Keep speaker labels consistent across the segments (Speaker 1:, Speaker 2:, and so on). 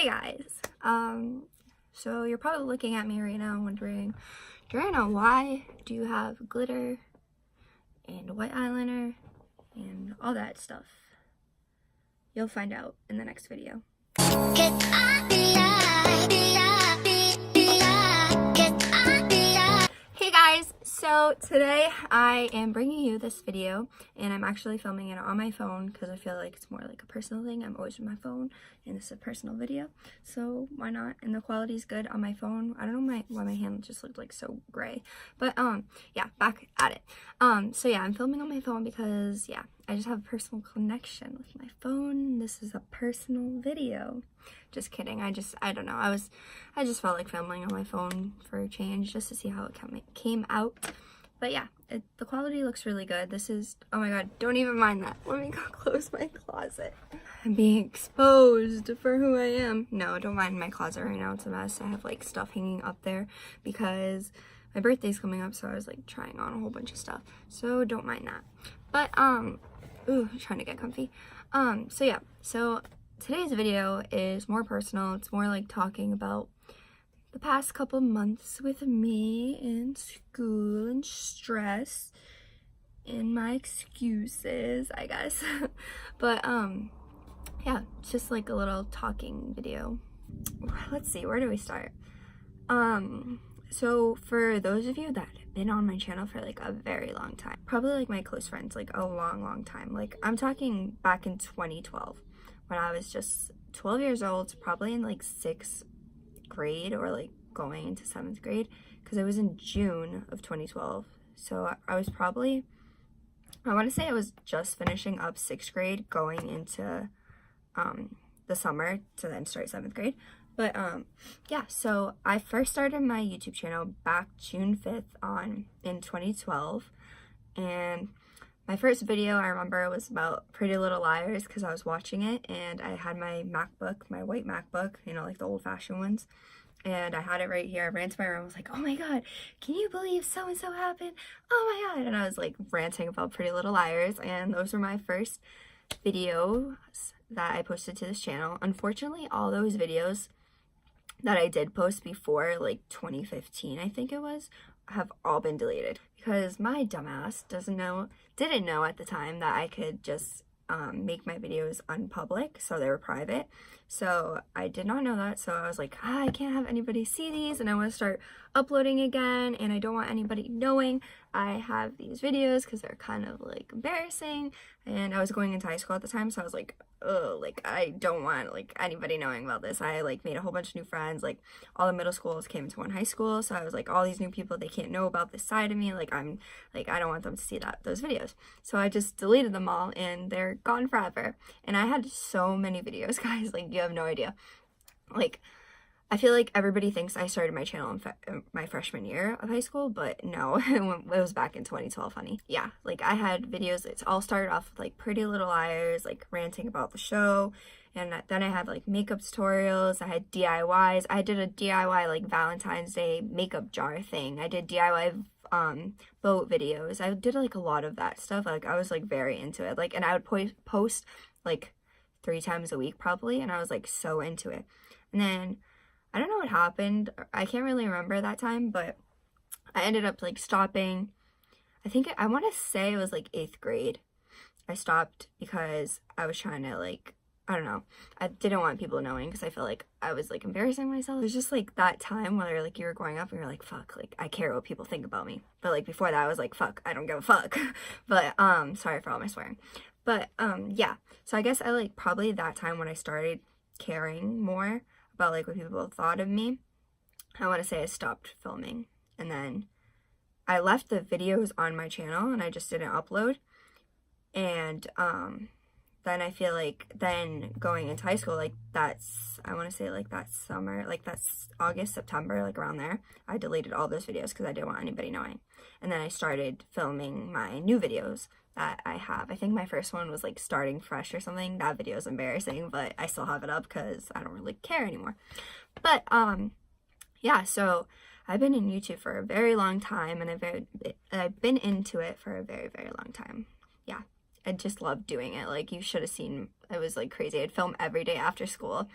Speaker 1: Hey guys, so you're probably looking at me right now wondering, Joanna, why do you have glitter and white eyeliner and all that stuff? You'll find out in the next video. Hey guys, so today I am bringing you this video and I'm actually filming it on my phone because I feel like it's more like a personal thing. I'm always with my phone and this is a personal video, so why not? And the quality is good on my phone. I don't know why my hand just looked like so gray, but yeah, back at it. So yeah, I'm filming on my phone because yeah, I just have a personal connection with my phone. This is a personal video. Just kidding. I don't know. I just felt like filming on my phone for a change just to see how it came out. But yeah, the quality looks really good. This is, oh my god, don't even mind that. Let me go close my closet. I'm being exposed for who I am. No, don't mind my closet right now. It's a mess. I have like stuff hanging up there because my birthday's coming up, so I was like trying on a whole bunch of stuff. So don't mind that. But ooh, trying to get comfy. So yeah, so today's video is more personal. It's more like talking about the past couple months with me in school and stress and my excuses, I guess. But yeah, it's just like a little talking video. Let's see, where do we start? So for those of you that have been on my channel for like a very long time, probably like my close friends, like a long time, like I'm talking back in 2012 when I was just 12 years old, probably in like 6th grade or like going into 7th grade, because it was in June of 2012. So I was probably, I want to say I was just finishing up 6th grade going into the summer to then start 7th grade. But yeah, so I first started my YouTube channel back June 5th in 2012, and my first video I remember was about Pretty Little Liars because I was watching it and I had my MacBook, my white MacBook, you know, like the old-fashioned ones, and I had it right here. I ran to my room, I was like, oh my god, can you believe so-and-so happened? Oh my god. And I was like ranting about Pretty Little Liars, and those were my first videos that I posted to this channel. Unfortunately, all those videos that I did post before like 2015, I think it was, have all been deleted because my dumbass didn't know at the time that I could just make my videos unpublic, so they were private. So I did not know that, so I was like, I can't have anybody see these, and I want to start uploading again, and I don't want anybody knowing I have these videos because they're kind of like embarrassing. And I was going into high school at the time, so I was like, oh, like I don't want like anybody knowing about this. I like made a whole bunch of new friends, like all the middle schools came into one high school, so I was like, all these new people, they can't know about this side of me, like I'm like, I don't want them to see those videos. So I just deleted them all and they're gone forever. And I had so many videos, guys, like you have no idea. Like I feel like everybody thinks I started my channel in my freshman year of high school, but no, it was back in 2012, honey. Yeah, like I had videos, it's all started off with like Pretty Little Liars, like ranting about the show, and then I had like makeup tutorials, I had DIYs, I did a DIY like Valentine's Day makeup jar thing, I did DIY boat videos, I did like a lot of that stuff, like I was like very into it, like, and I would post like 3 times a week probably, and I was like so into it. And then I don't know what happened. I can't really remember that time, but I ended up like stopping. I want to say it was like 8th grade. I stopped because I was trying to like, I don't know. I didn't want people knowing because I felt like I was like embarrassing myself. It was just like that time where like you were growing up and you're like, fuck, like I care what people think about me. But like before that I was like, fuck, I don't give a fuck. But sorry for all my swearing. But yeah. So I guess I like probably that time when I started caring more about like what people thought of me, I want to say I stopped filming, and then I left the videos on my channel and I just didn't upload. And then I feel like then going into high school, like that's, I want to say like that summer, like that's August, September, like around there, I deleted all those videos because I didn't want anybody knowing. And then I started filming my new videos that I have. I think my first one was like starting fresh or something. That video is embarrassing, but I still have it up because I don't really care anymore. But yeah, so I've been in YouTube for a very long time, and I've been into it for a very long time. Yeah, I just love doing it. Like you should have seen, it was like crazy. I'd film every day after school.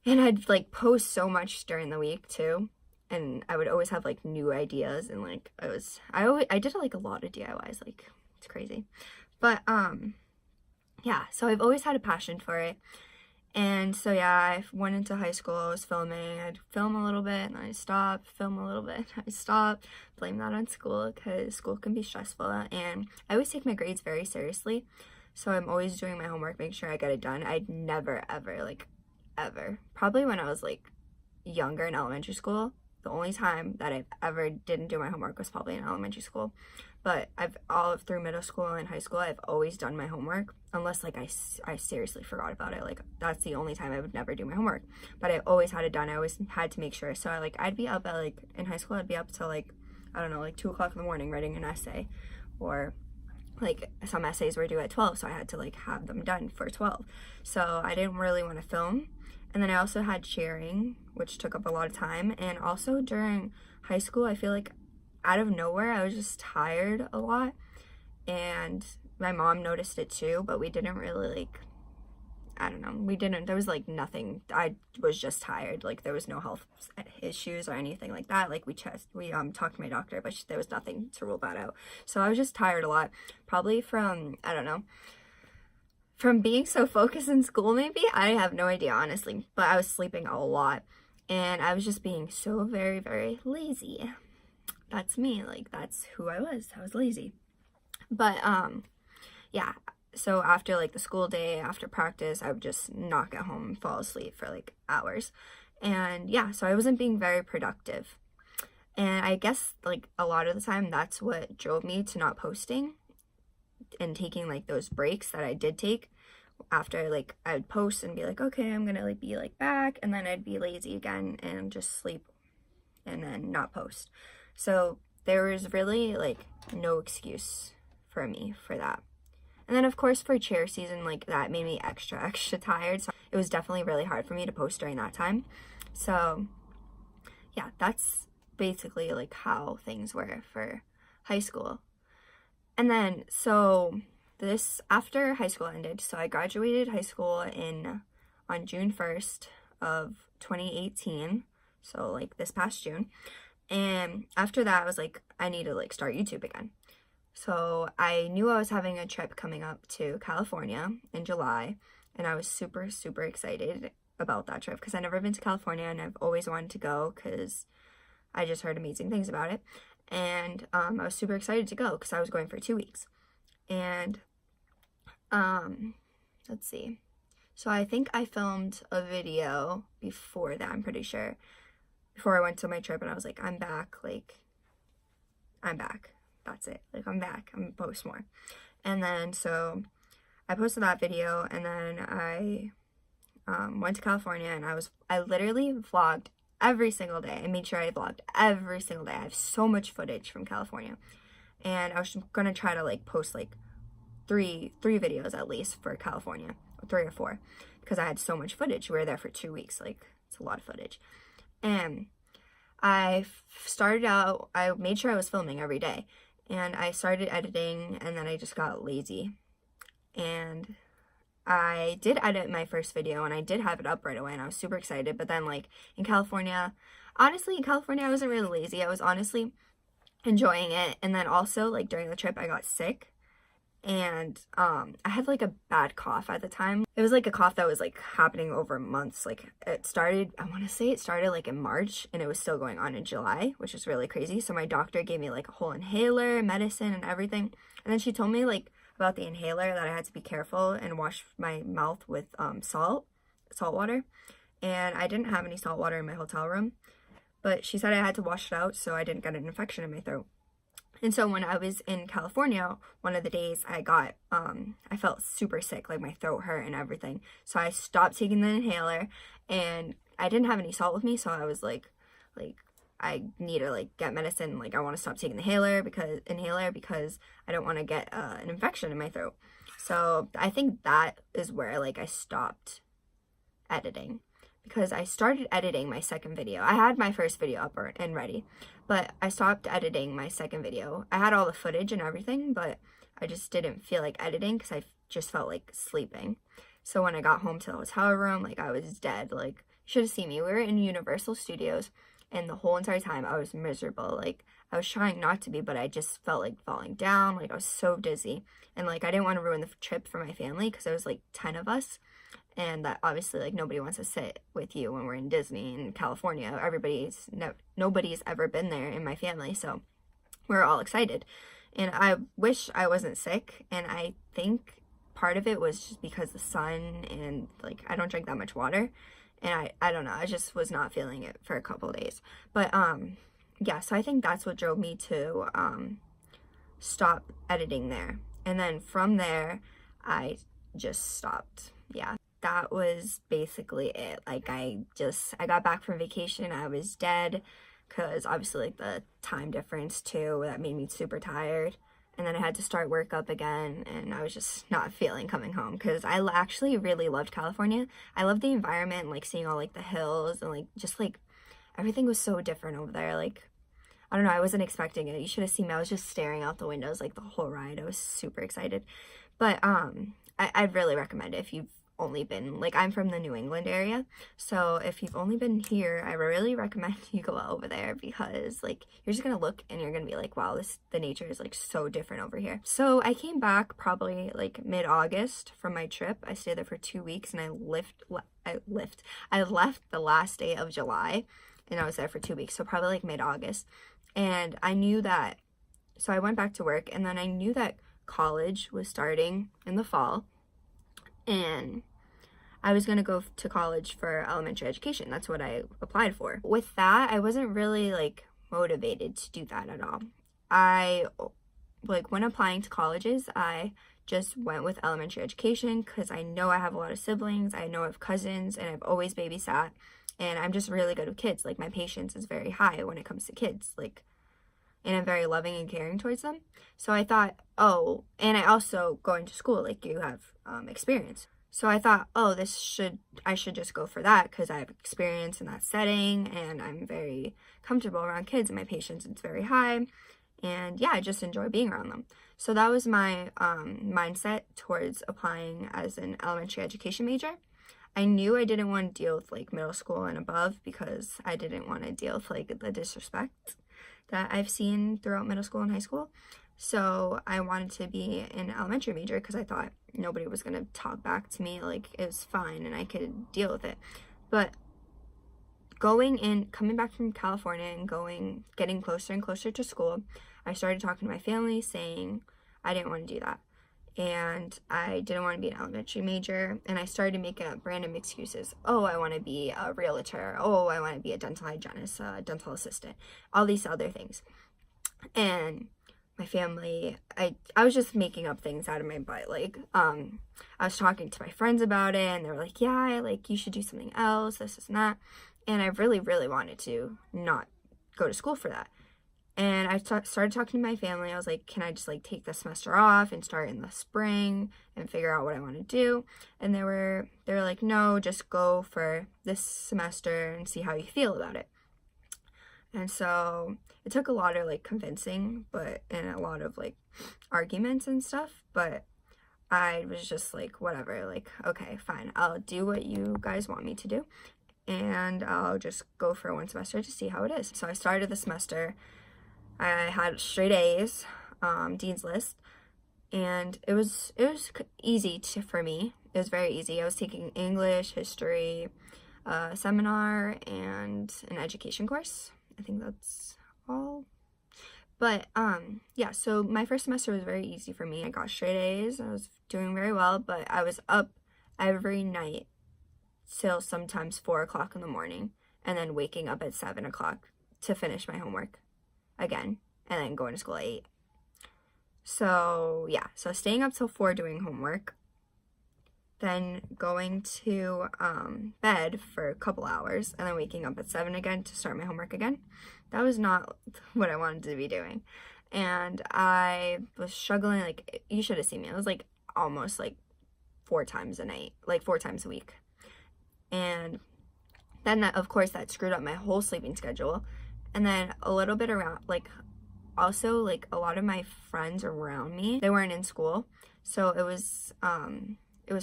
Speaker 1: And I'd like post so much during the week too. And I would always have like new ideas, and like I did like a lot of DIYs, like it's crazy. But yeah, so I've always had a passion for it. And so yeah, I went into high school, I was filming, I'd film a little bit, and I stopped, film a little bit, I stopped, blame that on school, because school can be stressful, and I always take my grades very seriously, so I'm always doing my homework, making sure I get it done. I'd never, ever, like, ever, probably when I was, like, younger in elementary school, the only time that I ever didn't do my homework was probably in elementary school. But all through middle school and high school, I've always done my homework, unless like I seriously forgot about it. Like that's the only time I would never do my homework. But I always had it done. I always had to make sure. So I'd be up at like, in high school, I'd be up till like, I don't know, like 2 o'clock in the morning writing an essay, or like some essays were due at 12, so I had to like have them done for 12. So I didn't really want to film. And then I also had cheering, which took up a lot of time. And also during high school, I feel like out of nowhere, I was just tired a lot, and my mom noticed it too, but we didn't really like, I don't know, there was like nothing, I was just tired, like there was no health issues or anything like that, like we talked to my doctor, but there was nothing to rule that out. So I was just tired a lot, probably from, I don't know, from being so focused in school maybe, I have no idea honestly, but I was sleeping a lot, and I was just being so very, very lazy. That's me, like that's who I was lazy. But yeah, so after like the school day, after practice, I would just not get home and fall asleep for like hours. And yeah, so I wasn't being very productive, and I guess like a lot of the time that's what drove me to not posting and taking like those breaks that I did take. After like I would post and be like, okay, I'm gonna like be like back, and then I'd be lazy again and just sleep and then not post. So there was really like no excuse for me for that. And then of course for cheer season, like that made me extra tired. So it was definitely really hard for me to post during that time. So yeah, that's basically like how things were for high school. And then so this after high school ended, so I graduated high school on June 1st of 2018. So like this past June. And after that, I was like, I need to like start YouTube again. So I knew I was having a trip coming up to California in July, and I was super, super excited about that trip because I've never been to California, and I've always wanted to go because I just heard amazing things about it. And I was super excited to go because I was going for 2 weeks. And let's see. So I think I filmed a video before that, I'm pretty sure, before I went to my trip, and I was like, I'm back, like, I'm back, that's it, like, I'm back, I'm gonna post more. And then, so, I posted that video, and then I, went to California, and I literally vlogged every single day. I made sure I vlogged every single day. I have so much footage from California, and I was gonna try to, like, post, like, three videos at least for California, 3 or 4, because I had so much footage. We were there for 2 weeks, like, it's a lot of footage. And I started out, I made sure I was filming every day, and I started editing, and then I just got lazy. And I did edit my first video, and I did have it up right away, and I was super excited. But then like in California, honestly, in California, I wasn't really lazy. I was honestly enjoying it. And then also like during the trip, I got sick. And I had like a bad cough at the time. It was like a cough that was like happening over months. Like it started, I want to say it started like in March, and it was still going on in July, which is really crazy. So my doctor gave me like a whole inhaler, medicine, and everything. And then she told me like about the inhaler, that I had to be careful and wash my mouth with salt water. And I didn't have any salt water in my hotel room, but she said I had to wash it out so I didn't get an infection in my throat. And so when I was in California, one of the days I felt super sick, like my throat hurt and everything. So I stopped taking the inhaler, and I didn't have any salt with me. So I was like I need to like get medicine. Like I want to stop taking the inhaler because I don't want to get an infection in my throat. So I think that is where like I stopped editing, because I started editing my second video. I had my first video up and ready, but I stopped editing my second video. I had all the footage and everything, but I just didn't feel like editing because I just felt like sleeping. So when I got home to the hotel room, like I was dead. Like should have seen me. We were in Universal Studios, and the whole entire time I was miserable. Like, I was trying not to be, but I just felt like falling down. Like, I was so dizzy. And, like, I didn't want to ruin the trip for my family because there was, like, 10 of us. And that obviously, like, nobody wants to sit with you when we're in Disney in California. Nobody's ever been there in my family, so we're all excited. And I wish I wasn't sick, and I think part of it was just because the sun, and, like, I don't drink that much water. And I don't know, I just was not feeling it for a couple of days. But, yeah, so I think that's what drove me to stop editing there. And then from there, I just stopped. Yeah, that was basically it. Like, I got back from vacation, I was dead, because obviously, like, the time difference too, that made me super tired. And then I had to start work up again, and I was just not feeling coming home, because I actually really loved California. I loved the environment, like, seeing all, like, the hills, and, like, just, like, everything was so different over there. Like, I don't know, I wasn't expecting it. You should have seen me. I was just staring out the windows, like, the whole ride. I was super excited. But I'd really recommend it if you've only been, like, I'm from the New England area, so if you've only been here, I really recommend you go over there, because, like, you're just gonna look and you're gonna be like, wow, the nature is, like, so different over here. So I came back probably, like, mid-August from my trip. I stayed there for 2 weeks, and I left the last day of July, and I was there for 2 weeks, so probably, like, mid-August. And I knew that, so I went back to work, and then I knew that college was starting in the fall, and I was going to go to college for elementary education. That's what I applied for. With that, I wasn't really, like, motivated to do that at all. When applying to colleges, I just went with elementary education, because I know I have a lot of siblings, I know I have cousins, and I've always babysat, and I'm just really good with kids. Like, my patience is very high when it comes to kids, like, and I'm very loving and caring towards them. So I thought, oh, and I also, going to school, like, you have experience. So I thought, oh, I should just go for that, because I have experience in that setting, and I'm very comfortable around kids, and my patience is very high, and yeah, I just enjoy being around them. So that was my mindset towards applying as an elementary education major. I knew I didn't want to deal with, like, middle school and above, because I didn't want to deal with, like, the disrespect that I've seen throughout middle school and high school. So I wanted to be an elementary major, because I thought nobody was going to talk back to me. Like, it was fine and I could deal with it. But coming back from California and getting closer and closer to school, I started talking to my family saying I didn't want to do that. And I didn't want to be an elementary major, and I started making up random excuses. Oh, I want to be a realtor. Oh, I want to be a dental hygienist, a dental assistant, all these other things. And my family, I was just making up things out of my butt. Like, I was talking to my friends about it, and they were like, yeah, like, you should do something else, this and that. And I really, really wanted to not go to school for that. And I started talking to my family. I was like, can I just, like, take the semester off and start in the spring and figure out what I want to do? And they were like, no, just go for this semester and see how you feel about it. And so it took a lot of, like, convincing, and a lot of, like, arguments and stuff, but I was just like, whatever, like, okay, fine, I'll do what you guys want me to do, and I'll just go for one semester to see how it is. So I started the semester. I had straight A's, Dean's List, and it was easy for me. It was very easy. I was taking English, history, seminar, and an education course. I think that's all. But yeah, so my first semester was very easy for me. I got straight A's. I was doing very well, but I was up every night till sometimes 4 o'clock in the morning, and then waking up at 7 o'clock to finish my homework again, and then going to school at 8. So yeah, so staying up till 4 doing homework, then going to bed for a couple hours, and then waking up at 7 again to start my homework again. That was not what I wanted to be doing. And I was struggling. Like, you should have seen me. I was like almost like 4 times a night, like 4 times a week. And then that, of course, that screwed up my whole sleeping schedule. And then a little bit around, like, also, like, a lot of my friends around me, they weren't in school, so it was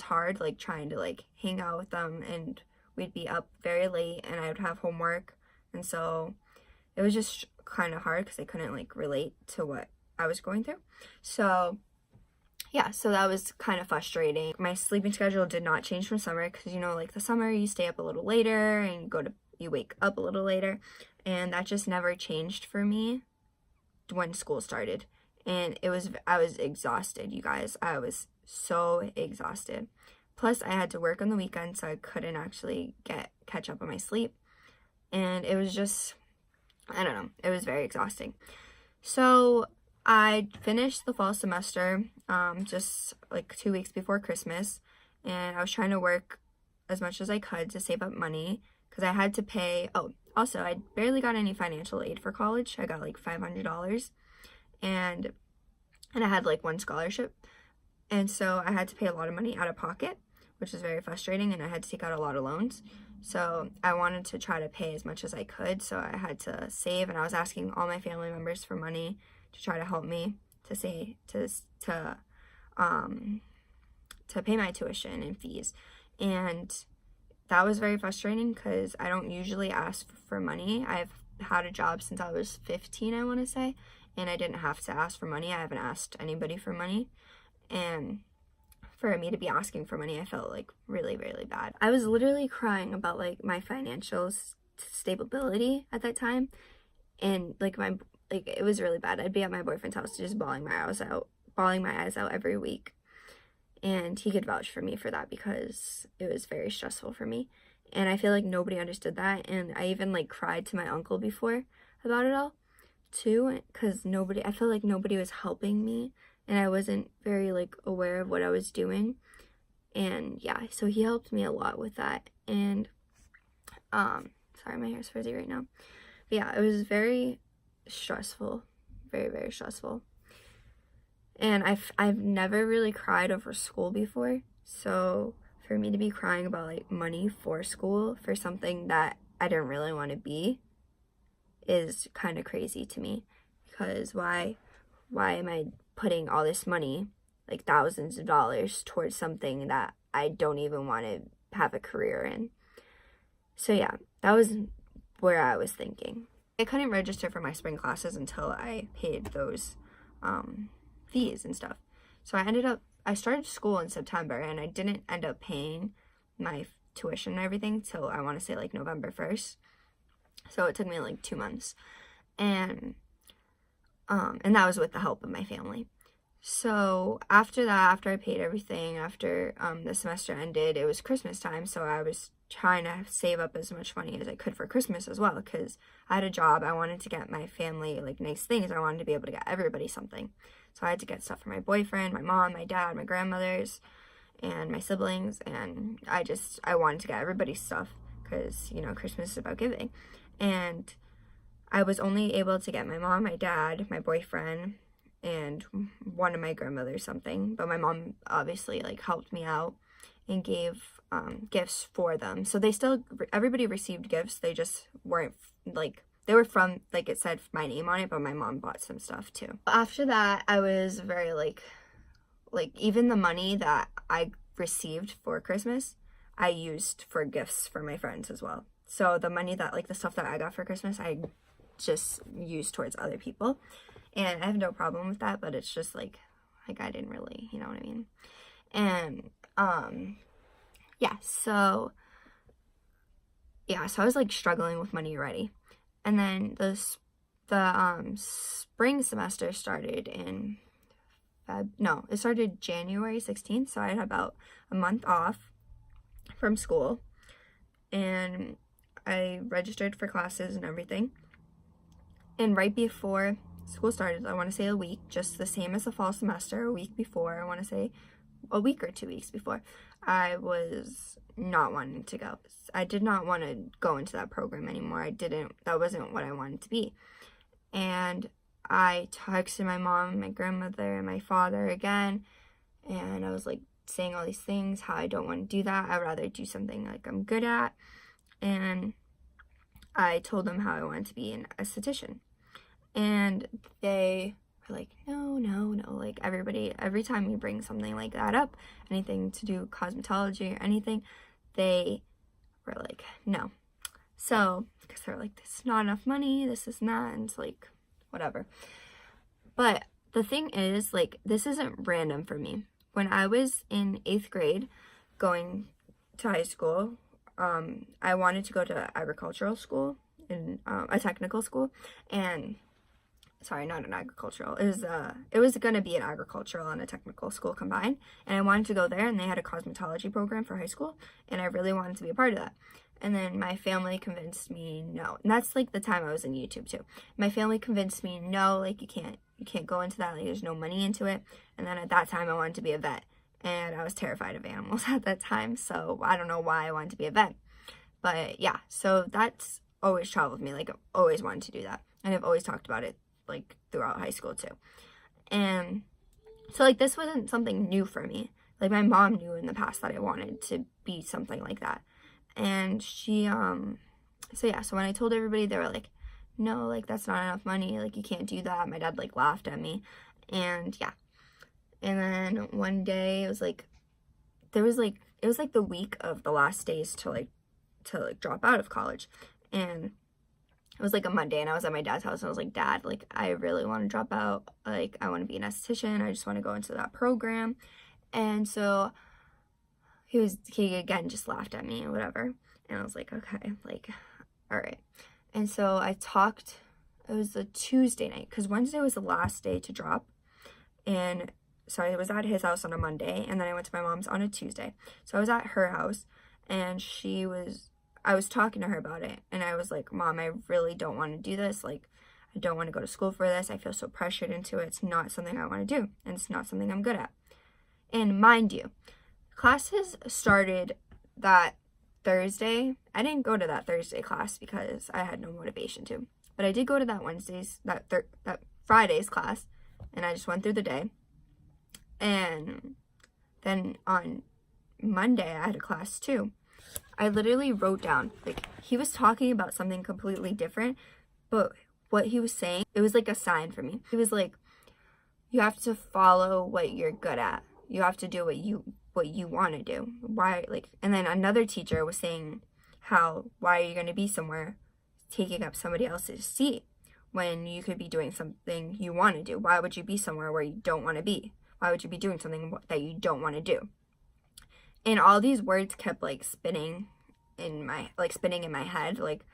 Speaker 1: hard, like, trying to, like, hang out with them, and we'd be up very late and I would have homework, and so it was just kind of hard because I couldn't like relate to what I was going through. So yeah, so that was kind of frustrating. My sleeping schedule did not change from summer because, you know, like the summer you stay up a little later and you wake up a little later, and that just never changed for me when school started. And I was exhausted, you guys. I was so exhausted. Plus I had to work on the weekend, so I couldn't actually catch up on my sleep. And it was just, I don't know, it was very exhausting. So I finished the fall semester just like 2 weeks before Christmas, and I was trying to work as much as I could to save up money because I had to pay. Oh, also, I barely got any financial aid for college. I got like $500, and I had like one scholarship, and so I had to pay a lot of money out of pocket, which was very frustrating, and I had to take out a lot of loans. So I wanted to try to pay as much as I could, so I had to save, and I was asking all my family members for money to try to help me to pay my tuition and fees. And that was very frustrating because I don't usually ask for money. I've had a job since I was 15, I want to say, and I didn't have to ask for money. I haven't asked anybody for money, and for me to be asking for money, I felt like really, really bad. I was literally crying about like my financial stability at that time, and like it was really bad. I'd be at my boyfriend's house just bawling my eyes out every week, and he could vouch for me for that because it was very stressful for me, and I feel like nobody understood that. And I even like cried to my uncle before about it all too, because I felt like nobody was helping me, and I wasn't very like aware of what I was doing. And yeah, so he helped me a lot with that. And sorry, my hair's frizzy right now. But yeah, it was very stressful, very, very stressful. And I've never really cried over school before, so for me to be crying about like money for school for something that I didn't really want to be is kind of crazy to me, because why am I putting all this money, like thousands of dollars, towards something that I don't even want to have a career in? So yeah, that was where I was thinking. I couldn't register for my spring classes until I paid those fees and stuff. So I started school in September, and I didn't end up paying my tuition and everything till I want to say like November 1st. So it took me like 2 months. And that was with the help of my family. So after that, after I paid everything, after the semester ended, it was Christmas time, so I was trying to save up as much money as I could for Christmas as well, because I had a job. I wanted to get my family like nice things. I wanted to be able to get everybody something. So I had to get stuff for my boyfriend, my mom, my dad, my grandmothers, and my siblings, and I wanted to get everybody stuff because, you know, Christmas is about giving. And I was only able to get my mom, my dad, my boyfriend, and one of my grandmothers something, but my mom obviously like helped me out and gave gifts for them. So everybody received gifts. They just weren't like, they were from, like it said my name on it, but my mom bought some stuff too. After that, I was very like even the money that I received for Christmas, I used for gifts for my friends as well. So the money that like the stuff that I got for Christmas, I just used towards other people. And I have no problem with that, but it's just like I didn't really, you know what I mean? And yeah, so I was like struggling with money already. And then the spring semester started in it started January 16th, so I had about a month off from school, and I registered for classes and everything. And right before school started, I want to say a week, just the same as the fall semester, a week before, I want to say a week or 2 weeks before, I was not wanting to go. I did not want to go into that program anymore. That wasn't what I wanted to be. And I texted my mom, my grandmother, and my father again, and I was like saying all these things, how I don't want to do that. I'd rather do something like I'm good at. And I told them how I wanted to be an esthetician. And they were like, no, like every time we bring something like that up, anything to do with cosmetology or anything, they were like, no. So, because they're like, this is not enough money, this is not, and it's like, whatever. But the thing is, like, this isn't random for me. When I was in 8th grade going to high school, I wanted to go to agricultural school, in a technical school, and sorry, not an agricultural, it was gonna be an agricultural and a technical school combined, and I wanted to go there, and they had a cosmetology program for high school, and I really wanted to be a part of that. And then my family convinced me no, and that's like the time I was in YouTube too. My family convinced me no, like you can't go into that, like there's no money into it. And then at that time I wanted to be a vet, and I was terrified of animals at that time, so I don't know why I wanted to be a vet. But yeah, so that's always traveled with me, like I've always wanted to do that, and I've always talked about it like throughout high school too. And so like this wasn't something new for me. Like my mom knew in the past that I wanted to be something like that. And she so when I told everybody, they were like, no, like that's not enough money, like you can't do that. My dad like laughed at me. And yeah, and then one day it was like it was like the week of the last days to drop out of college, and it was like a Monday, and I was at my dad's house, and I was like, Dad, like I really want to drop out, like I want to be an esthetician, I just want to go into that program. And so he again just laughed at me and whatever, and I was like, okay, like all right. And so I talked, it was a Tuesday night, because Wednesday was the last day to drop, and so I was at his house on a Monday, and then I went to my mom's on a Tuesday. So I was at her house, and I was talking to her about it, and I was like, Mom, I really don't want to do this, like I don't want to go to school for this, I feel so pressured into it, it's not something I want to do, and it's not something I'm good at. And mind you, classes started that Thursday. I didn't go to that Thursday class because I had no motivation to, but I did go to that Friday's class, and I just went through the day. And then on Monday I had a class too. I literally wrote down, like, he was talking about something completely different, but what he was saying, it was like a sign for me. He was like, you have to follow what you're good at. You have to do what you want to do. Why, like, and then another teacher was saying why are you going to be somewhere taking up somebody else's seat when you could be doing something you want to do? Why would you be somewhere where you don't want to be? Why would you be doing something that you don't want to do? And all these words kept like spinning in my head, like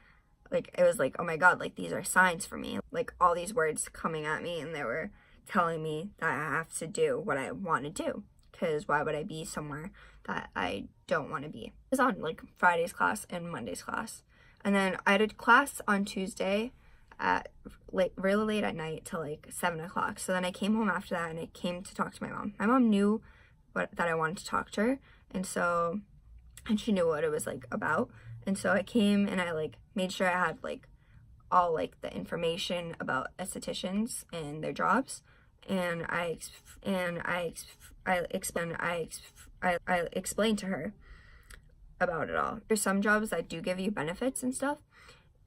Speaker 1: it was like, oh my God, like these are signs for me, like all these words coming at me, and they were telling me that I have to do what I want to do, because why would I be somewhere that I don't want to be? It was on like Friday's class and Monday's class, and then I had a class on Tuesday at really late at night till like 7 o'clock. So then I came home after that, and I came to talk to my mom. My mom knew that I wanted to talk to her, and she knew what it was like about. And so I came, and I like made sure I had like all like the information about estheticians and their jobs, and I explained to her about it all. There's some jobs that do give you benefits and stuff,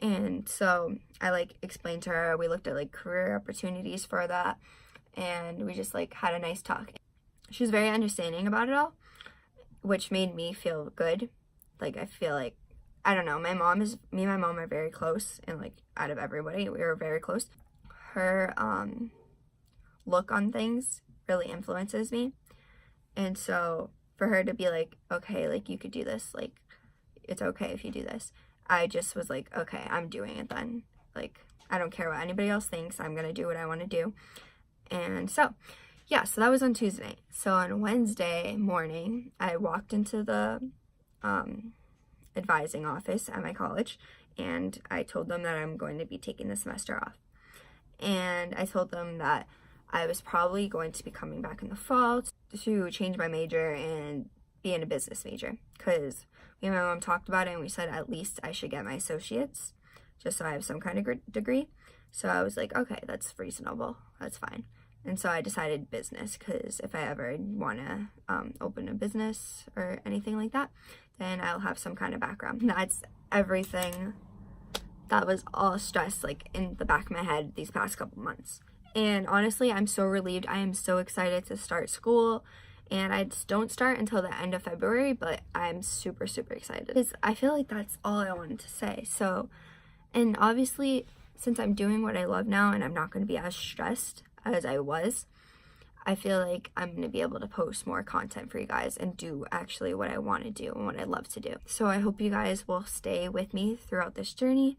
Speaker 1: and so I like explained to her. We looked at like career opportunities for that, and we just like had a nice talk. She was very understanding about it all, which made me feel good. Like I feel like, I don't know, me and my mom are very close, and like out of everybody, we were very close. Her look on things really influences me, and so for her to be like, okay, like you could do this, like it's okay if you do this, I just was like, okay, I'm doing it then. Like I don't care what anybody else thinks, I'm gonna do what I want to do. And so yeah, so that was on Tuesday. So on Wednesday morning, I walked into the advising office at my college, and I told them that I'm going to be taking the semester off. And I told them that I was probably going to be coming back in the fall to change my major and be in a business major, because me and my mom talked about it, and we said at least I should get my associates just so I have some kind of degree. So I was like, okay, that's reasonable, that's fine. And so I decided business, because if I ever want to open a business or anything like that, then I'll have some kind of background. That's everything that was all stress like in the back of my head these past couple months. And honestly, I'm so relieved. I am so excited to start school, and I just don't start until the end of February, but I'm super excited because I feel like that's all I wanted to say. So, and obviously since I'm doing what I love now and I'm not going to be as stressed as I was, I feel like I'm going to be able to post more content for you guys and do actually what I want to do and what I love to do. So I hope you guys will stay with me throughout this journey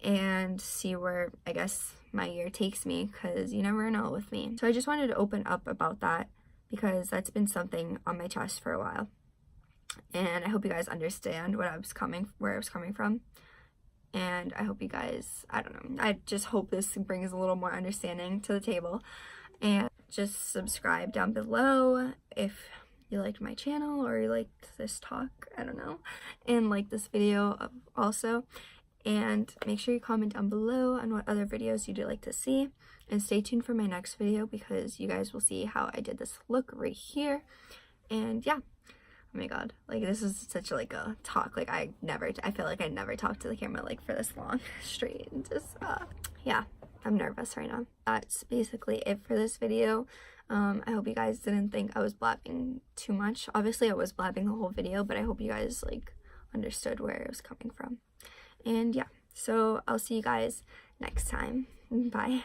Speaker 1: and see where, I guess, my year takes me, because you never know with me. So I just wanted to open up about that because that's been something on my chest for a while. And I hope you guys understand where I was coming from. And I hope you guys, I don't know, I just hope this brings a little more understanding to the table. And just subscribe down below if you liked my channel or you liked this talk, I don't know, and like this video also. And make sure you comment down below on what other videos you'd like to see, and stay tuned for my next video because you guys will see how I did this look right here. And yeah, oh my god, like this is such like a talk, like I feel like I never talked to the camera like for this long straight, and just yeah, I'm nervous right now. That's basically it for this video. I hope you guys didn't think I was blabbing too much. Obviously I was blabbing the whole video, but I hope you guys like understood where it was coming from. And yeah, so I'll see you guys next time. Bye.